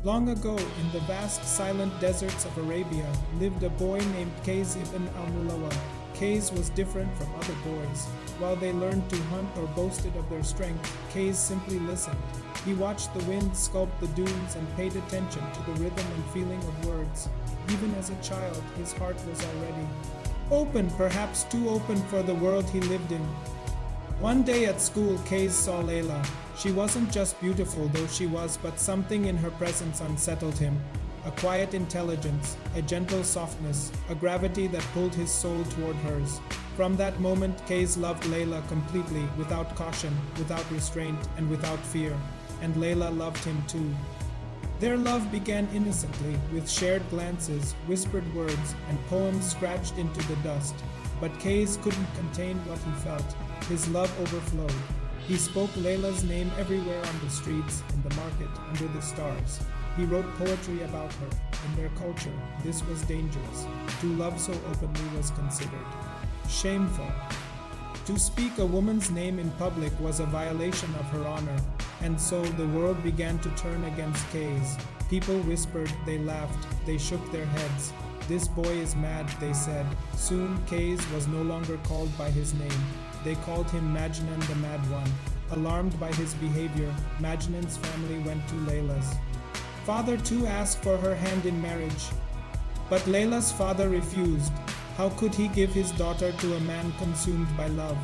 Long ago, in the vast silent deserts of Arabia, lived a boy named Qays ibn al-Mulawar. Qays was different from other boys. While they learned to hunt or boasted of their strength, Qays simply listened. He watched the wind sculpt the dunes and paid attention to the rhythm and feeling of words. Even as a child, his heart was already open, perhaps too open for the world he lived in. One day at school, Qays saw Layla. She wasn't just beautiful, though she was, but something in her presence unsettled him. A quiet intelligence, a gentle softness, a gravity that pulled his soul toward hers. From that moment, Qays loved Layla completely, without caution, without restraint, and without fear. And Layla loved him too. Their love began innocently, with shared glances, whispered words, and poems scratched into the dust. But Qays couldn't contain what he felt. His love overflowed. He spoke Layla's name everywhere on the streets, in the market, under the stars. He wrote poetry about her. In their culture, this was dangerous. To love so openly was considered shameful. To speak a woman's name in public was a violation of her honor, and so the world began to turn against Qays. People whispered, they laughed, they shook their heads. This boy is mad, they said. Soon Qays was no longer called by his name. They called him Majnun, the Mad One. Alarmed by his behavior, Majnun's family went to Layla's father too asked for her hand in marriage. But Layla's father refused. How could he give his daughter to a man consumed by love?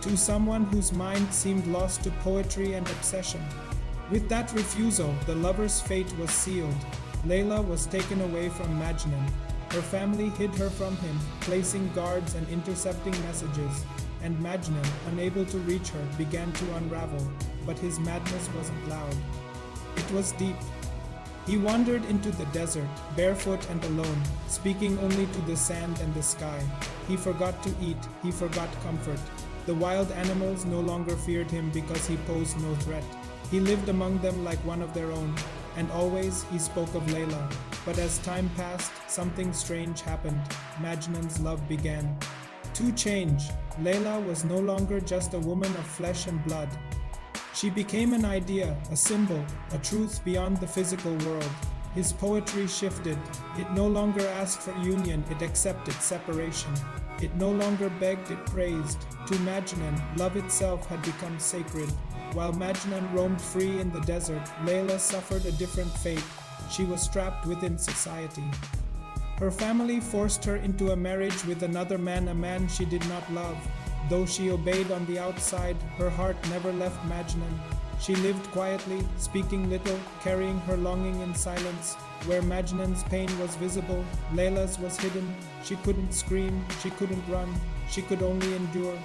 To someone whose mind seemed lost to poetry and obsession? With that refusal, the lover's fate was sealed. Layla was taken away from Majnun. Her family hid her from him, placing guards and intercepting messages. And Majnun, unable to reach her, began to unravel. But his madness wasn't loud. It was deep. He wandered into the desert, barefoot and alone, speaking only to the sand and the sky. He forgot to eat, he forgot comfort. The wild animals no longer feared him because he posed no threat. He lived among them like one of their own, and always he spoke of Layla. But as time passed, something strange happened. Majnun's love began to change. Layla was no longer just a woman of flesh and blood. She became an idea, a symbol, a truth beyond the physical world. His poetry shifted. It no longer asked for union, it accepted separation. It no longer begged, it praised. To Majnun, love itself had become sacred. While Majnun roamed free in the desert, Layla suffered a different fate. She was trapped within society. Her family forced her into a marriage with another man, a man she did not love. Though she obeyed on the outside, her heart never left Majnun. She lived quietly, speaking little, carrying her longing in silence. Where Majnun's pain was visible, Layla's was hidden. She couldn't scream, she couldn't run, she could only endure.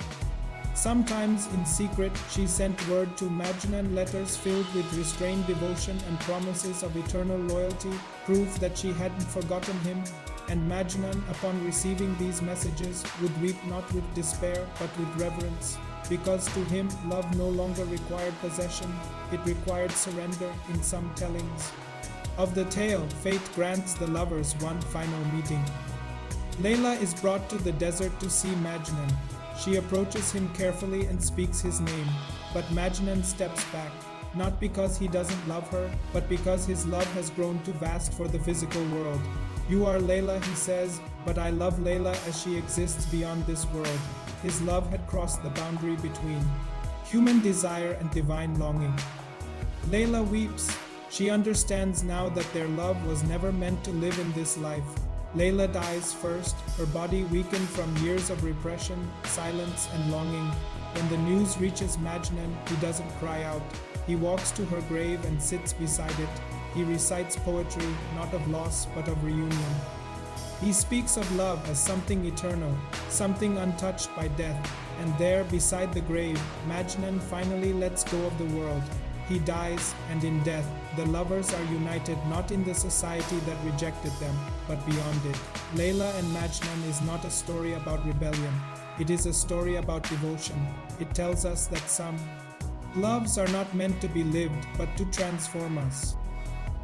Sometimes, in secret, she sent word to Majnun, letters filled with restrained devotion and promises of eternal loyalty, proof that she hadn't forgotten him. And Majnun, upon receiving these messages, would weep not with despair, but with reverence. Because to him, love no longer required possession, it required surrender. In some tellings of the tale, fate grants the lovers one final meeting. Layla is brought to the desert to see Majnun. She approaches him carefully and speaks his name, but Majnun steps back, not because he doesn't love her, but because his love has grown too vast for the physical world. You are Layla, he says, but I love Layla as she exists beyond this world. His love had crossed the boundary between human desire and divine longing. Layla weeps. She understands now that their love was never meant to live in this life. Layla dies first, her body weakened from years of repression, silence, and longing. When the news reaches Majnun, he doesn't cry out. He walks to her grave and sits beside it. He recites poetry, not of loss, but of reunion. He speaks of love as something eternal, something untouched by death. And there, beside the grave, Majnun finally lets go of the world. He dies, and in death, the lovers are united not in the society that rejected them, but beyond it. Layla and Majnun is not a story about rebellion. It is a story about devotion. It tells us that some loves are not meant to be lived, but to transform us.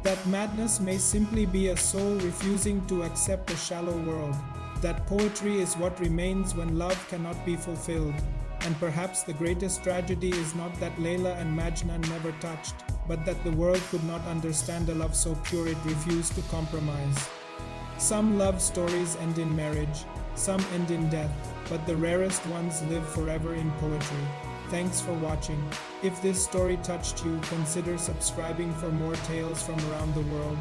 That madness may simply be a soul refusing to accept a shallow world. That poetry is what remains when love cannot be fulfilled. And perhaps the greatest tragedy is not that Layla and Majnun never touched, but that the world could not understand a love so pure it refused to compromise. Some love stories end in marriage, some end in death, but the rarest ones live forever in poetry. Thanks for watching. If this story touched you, consider subscribing for more tales from around the world.